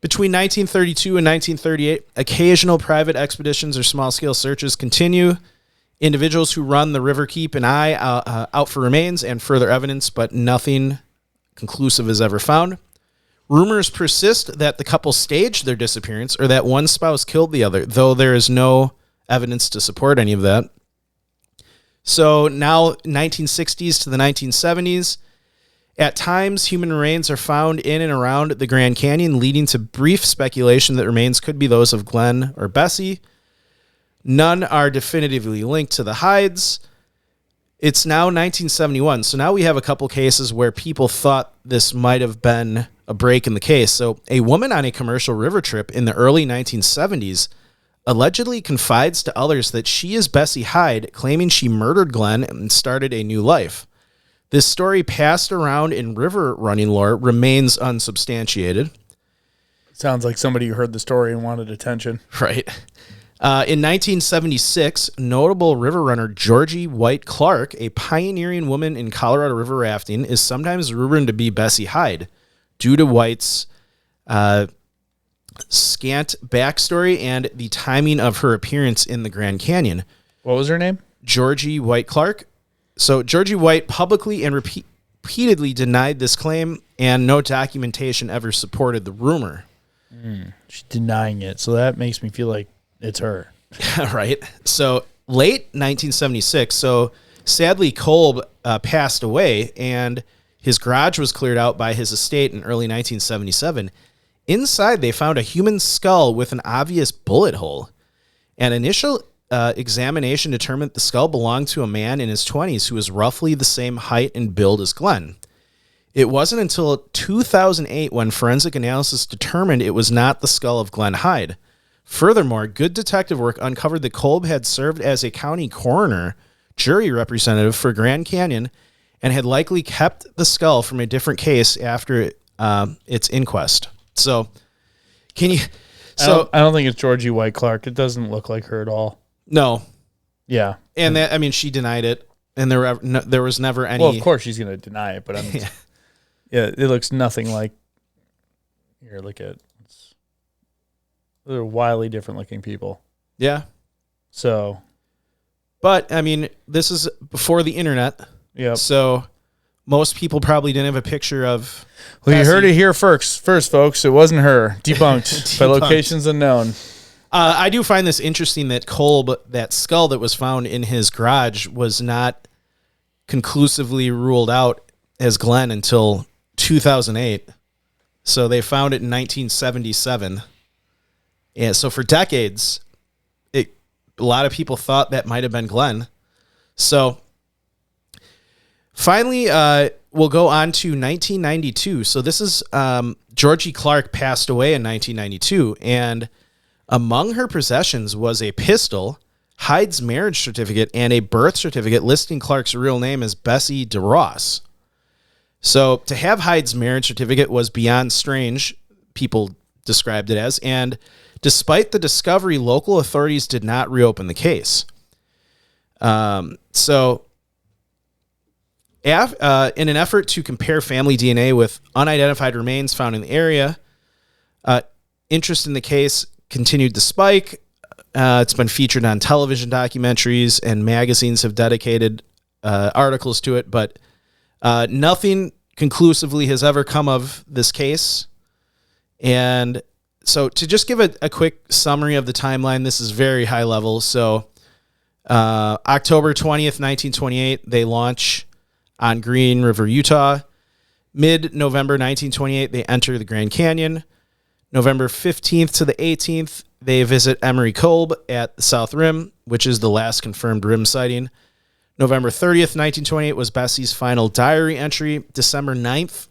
Between 1932 and 1938, occasional private expeditions or small-scale searches continue. Individuals who run the river keep an eye out for remains and further evidence, but nothing conclusive is ever found. Rumors persist that the couple staged their disappearance or that one spouse killed the other, though there is no evidence to support any of that. So now 1960s to the 1970s, at times human remains are found in and around the Grand Canyon, leading to brief speculation that remains could be those of Glen or Bessie. None are definitively linked to the Hydes. It's now 1971, so now we have a couple cases where people thought this might have been a break in the case. So a woman on a commercial river trip in the early 1970s allegedly confides to others that she is Bessie Hyde, claiming she murdered Glen and started a new life. This story, passed around in river running lore, remains unsubstantiated. Sounds like somebody who heard the story and wanted attention. Right. In 1976, notable river runner Georgie White Clark, a pioneering woman in Colorado River rafting, is sometimes rumored to be Bessie Hyde due to White's scant backstory and the timing of her appearance in the Grand Canyon. What was her name? Georgie White Clark. So Georgie White publicly and repeatedly denied this claim, and no documentation ever supported the rumor. She's denying it, so that makes me feel like it's her. Right. So late 1976, so sadly Kolb passed away, and his garage was cleared out by his estate in early 1977. Inside, they found a human skull with an obvious bullet hole. An initial examination determined the skull belonged to a man in his 20s who was roughly the same height and build as Glen. It wasn't until 2008 when forensic analysis determined it was not the skull of Glen Hyde. Furthermore, good detective work uncovered that Kolb had served as a county coroner, jury representative for Grand Canyon, and had likely kept the skull from a different case after its inquest. So, can you? So I don't think it's Georgie White Clark. It doesn't look like her at all. No. Yeah, and that, I mean, she denied it, and there was never any. Well, of course she's going to deny it, but I mean, yeah, it looks nothing like. Here, look at. They're wildly different looking people. Yeah. So. But I mean, this is before the internet. Yeah. So most people probably didn't have a picture of. Well, you heard it here first, folks. It wasn't her. Debunked. By locations unknown. I do find this interesting that Kolb, that skull that was found in his garage, was not conclusively ruled out as Glen until 2008. So they found it in 1977. And so for decades, a lot of people thought that might have been Glen. So finally, we'll go on to 1992. So this is Georgie Clark passed away in 1992, and among her possessions was a pistol, Hyde's marriage certificate, and a birth certificate listing Clark's real name as Bessie DeRoss. So to have Hyde's marriage certificate was beyond strange, people described it as, and despite the discovery, local authorities did not reopen the case. So in an effort to compare family DNA with unidentified remains found in the area, interest in the case continued to spike. It's been featured on television documentaries, and magazines have dedicated articles to it, but nothing conclusively has ever come of this case. And so to just give a quick summary of the timeline, this is very high level. So October 20th, 1928, they launch on Green River, Utah. Mid-November 1928, they enter the Grand Canyon. November 15th to the 18th, they visit Emery Kolb at the South Rim, which is the last confirmed rim sighting. November 30th, 1928 was Bessie's final diary entry. December 9th,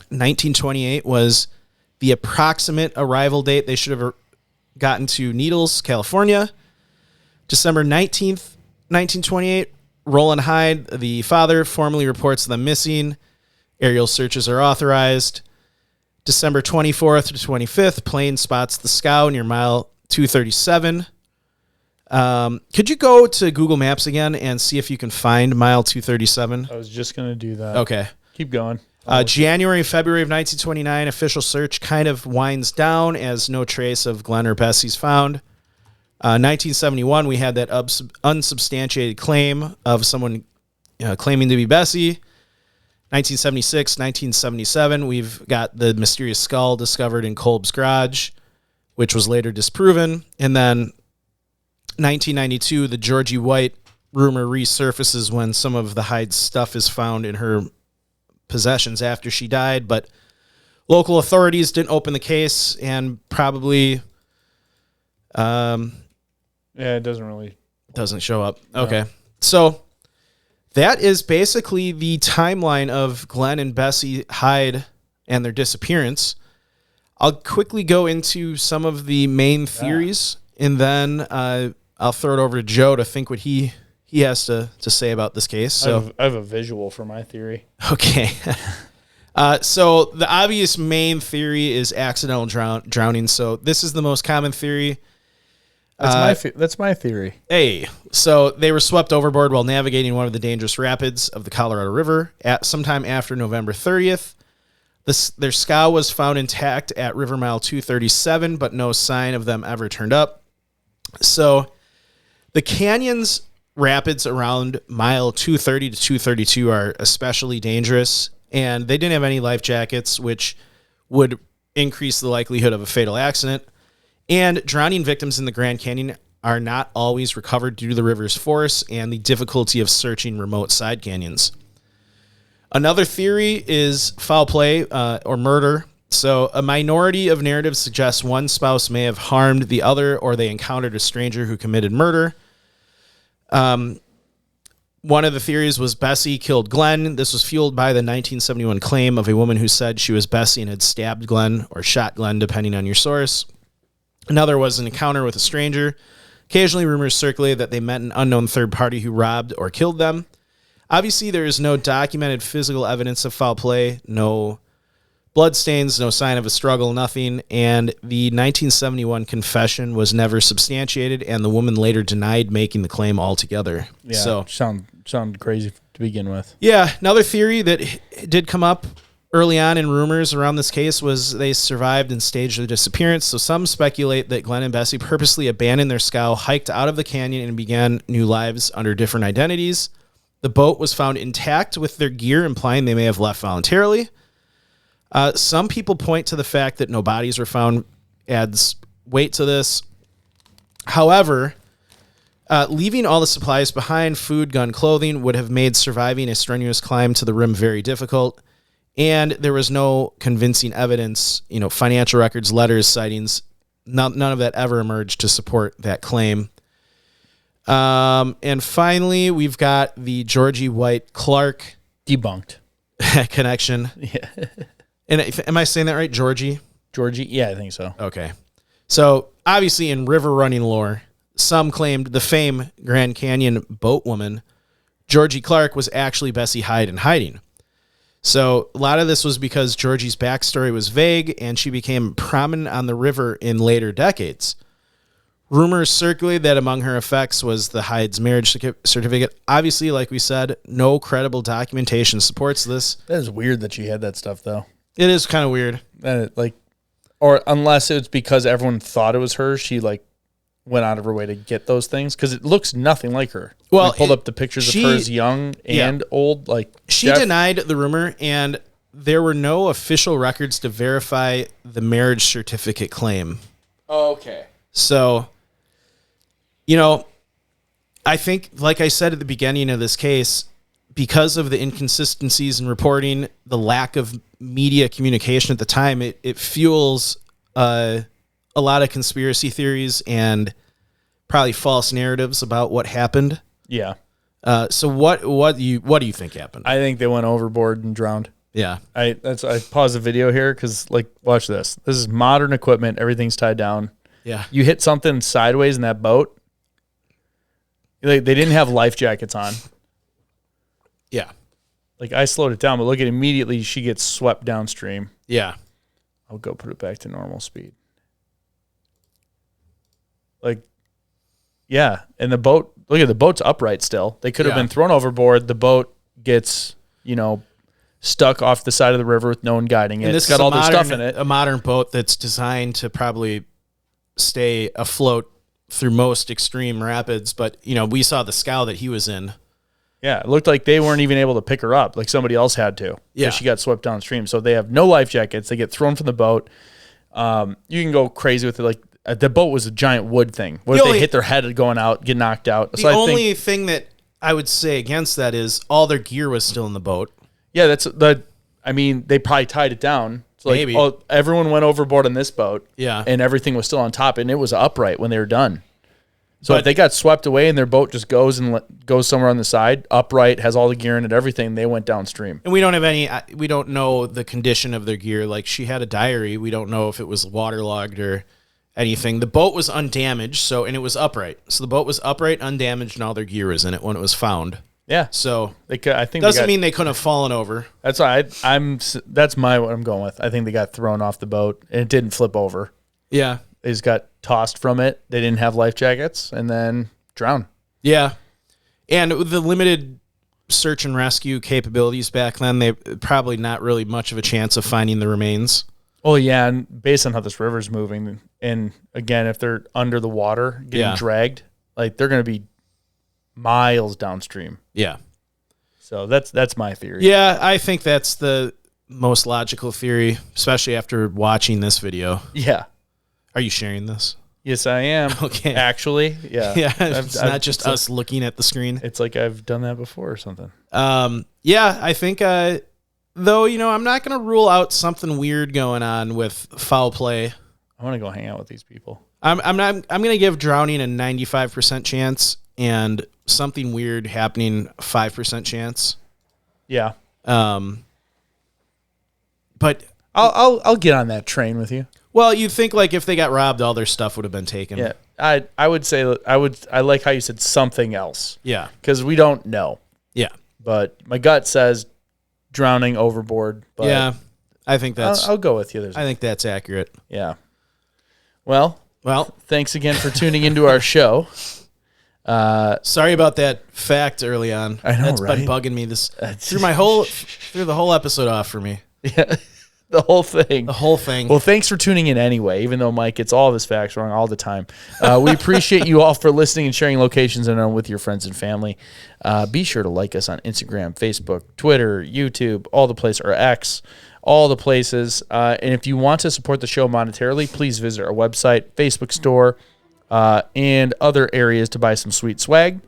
1928 was the approximate arrival date. They should have gotten to Needles, California. December 19th, 1928, Roland Hyde, the father, formally reports them missing. Aerial searches are authorized. December 24th to 25th, plane spots the scow near mile 237. Could you go to Google Maps again and see if you can find mile 237? I was just going to do that. Okay. Keep going. January, February of 1929, official search kind of winds down as no trace of Glen or Bessie's found. 1971, we had that unsubstantiated claim of someone claiming to be Bessie. 1976, 1977, we've got the mysterious skull discovered in Kolb's garage, which was later disproven. And then 1992, the Georgie White rumor resurfaces when some of the Hyde's stuff is found in her possessions after she died, but local authorities didn't open the case and probably it doesn't show up. Okay. So that is basically the timeline of Glen and Bessie Hyde and their disappearance. I'll quickly go into some of the main theories, and then I'll throw it over to Joe to think what he has to say about this case. So I have a visual for my theory. Okay. So the obvious main theory is accidental drowning. So this is the most common theory. That's my theory. Hey, so they were swept overboard while navigating one of the dangerous rapids of the Colorado River at sometime after November 30th. Their scow was found intact at river mile 237, but no sign of them ever turned up. So the canyon's rapids around mile 230 to 232 are especially dangerous, and they didn't have any life jackets, which would increase the likelihood of a fatal accident. And drowning victims in the Grand Canyon are not always recovered due to the river's force and the difficulty of searching remote side canyons. Another theory is foul play or murder. So a minority of narratives suggests one spouse may have harmed the other, or they encountered a stranger who committed murder. One of the theories was Bessie killed Glen. This was fueled by the 1971 claim of a woman who said she was Bessie and had stabbed Glen or shot Glen, depending on your source. Another was an encounter with a stranger. Occasionally, rumors circulate that they met an unknown third party who robbed or killed them. Obviously, there is no documented physical evidence of foul play, no bloodstains, no sign of a struggle, nothing. And the 1971 confession was never substantiated, and the woman later denied making the claim altogether. Yeah, so sound crazy to begin with. Yeah, another theory that did come up early on in rumors around this case was they survived and staged their disappearance. So some speculate that Glen and Bessie purposely abandoned their scow, hiked out of the canyon, and began new lives under different identities. The boat was found intact with their gear, implying they may have left voluntarily. Some people point to the fact that no bodies were found, adds weight to this. However, leaving all the supplies behind, food, gun, clothing, would have made surviving a strenuous climb to the rim very difficult. And there was no convincing evidence, financial records, letters, sightings. None of that ever emerged to support that claim. And finally, we've got the Georgie White Clark Debunked. connection. Yeah. And am I saying that right? Georgie? Yeah, I think so. Okay. So obviously in river running lore, some claimed the famed Grand Canyon boat woman, Georgie Clark, was actually Bessie Hyde in hiding. So a lot of this was because Georgie's backstory was vague, and she became prominent on the river in later decades. Rumors circulated that among her effects was the Hyde's marriage certificate. Obviously, like we said, no credible documentation supports this. That is weird that she had that stuff, though. It is kind of weird. Or unless it's because everyone thought it was her, she went out of her way to get those things because it looks nothing like her. Well, we pulled up the pictures of her as young and old. Like she denied the rumor, and there were no official records to verify the marriage certificate claim. Oh, okay. So, I think, like I said at the beginning of this case, because of the inconsistencies in reporting, the lack of media communication at the time, it fuels a lot of conspiracy theories and probably false narratives about what happened. Yeah. So what do you think happened? I think they went overboard and drowned. Yeah. I paused the video here because, like, watch this. This is modern equipment. Everything's tied down. Yeah. You hit something sideways in that boat. They didn't have life jackets on. Yeah. Like, I slowed it down, but look at immediately she gets swept downstream. Yeah. I'll go put it back to normal speed. Like, yeah. And the boat, look at the boat's upright still. They could have been thrown overboard. The boat gets, stuck off the side of the river with no one guiding it. And It's got all this stuff in it. A modern boat that's designed to probably stay afloat through most extreme rapids. But, we saw the scow that he was in. Yeah, it looked like they weren't even able to pick her up, like somebody else had to. Yeah. She got swept downstream. So they have no life jackets. They get thrown from the boat. You can go crazy with it. Like, the boat was a giant wood thing. What if they hit their head going out, get knocked out? The only thing that I would say against that is all their gear was still in the boat. Yeah, they probably tied it down. So like, Maybe. Everyone went overboard on this boat. Yeah. And everything was still on top, and it was upright when they were done. So if they got swept away and their boat just goes somewhere on the side, upright, has all the gear in it, everything, they went downstream. And we don't know the condition of their gear. Like, she had a diary. We don't know if it was waterlogged or anything. The boat was undamaged, and it was upright. So the boat was upright, undamaged, and all their gear was in it when it was found. Yeah. So I think doesn't mean they couldn't have fallen over. That's why what I'm going with. I think they got thrown off the boat and it didn't flip over. Yeah. They just got tossed from it. They didn't have life jackets and then drowned. Yeah. And with the limited search and rescue capabilities back then, they probably not really much of a chance of finding the remains. Oh, yeah. And based on how this river's moving, and again, if they're under the water getting dragged, like, they're going to be miles downstream. Yeah. So that's my theory. Yeah, I think that's the most logical theory, especially after watching this video. Yeah. Are you sharing this? Yes, I am. Okay. Actually, yeah. Yeah, it's not just us looking at the screen. It's like I've done that before or something. Yeah, I think, though, I'm not going to rule out something weird going on with foul play. I want to go hang out with these people. I'm going to give drowning a 95% chance and something weird happening 5% chance. Yeah. But I'll get on that train with you. Well, you'd think, like, if they got robbed, all their stuff would have been taken. Yeah, I would say I like how you said something else. Yeah. Because we don't know. Yeah. But my gut says drowning overboard. But yeah, I think that's. I'll go with you. I think that's accurate. Yeah. Well, Well, thanks again for tuning into our show. Sorry about that fact early on. I know, That's right? been bugging me through the whole episode off for me. Yeah, the whole thing. The whole thing. Well, thanks for tuning in anyway, even though Mike gets all of his facts wrong all the time. We appreciate you all for listening and sharing locations and with your friends and family. Be sure to like us on Instagram, Facebook, Twitter, YouTube, all the places, or X, all the places. And if you want to support the show monetarily, please visit our website, Facebook store, and other areas to buy some sweet swag.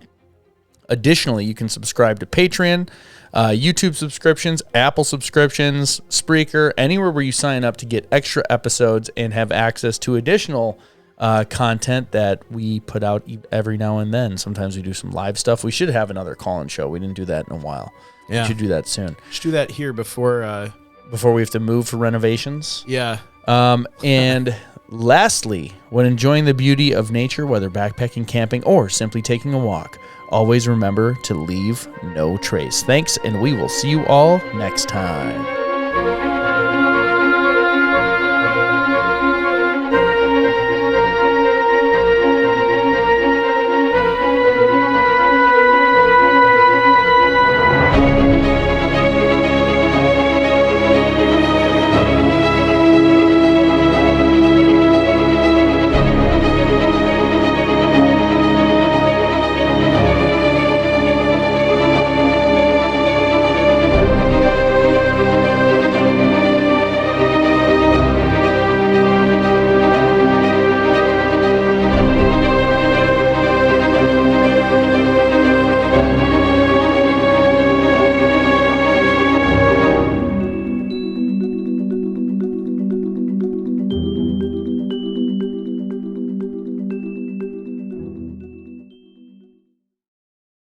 Additionally, you can subscribe to Patreon, YouTube subscriptions, Apple subscriptions, Spreaker, anywhere where you sign up to get extra episodes and have access to additional content that we put out every now and then. Sometimes we do some live stuff. We should have another call-in show. We didn't do that in a while. Yeah. We should do that soon. Should do that here before we have to move for renovations. Yeah. And lastly, when enjoying the beauty of nature, whether backpacking, camping, or simply taking a walk, always remember to leave no trace. Thanks, and we will see you all next time.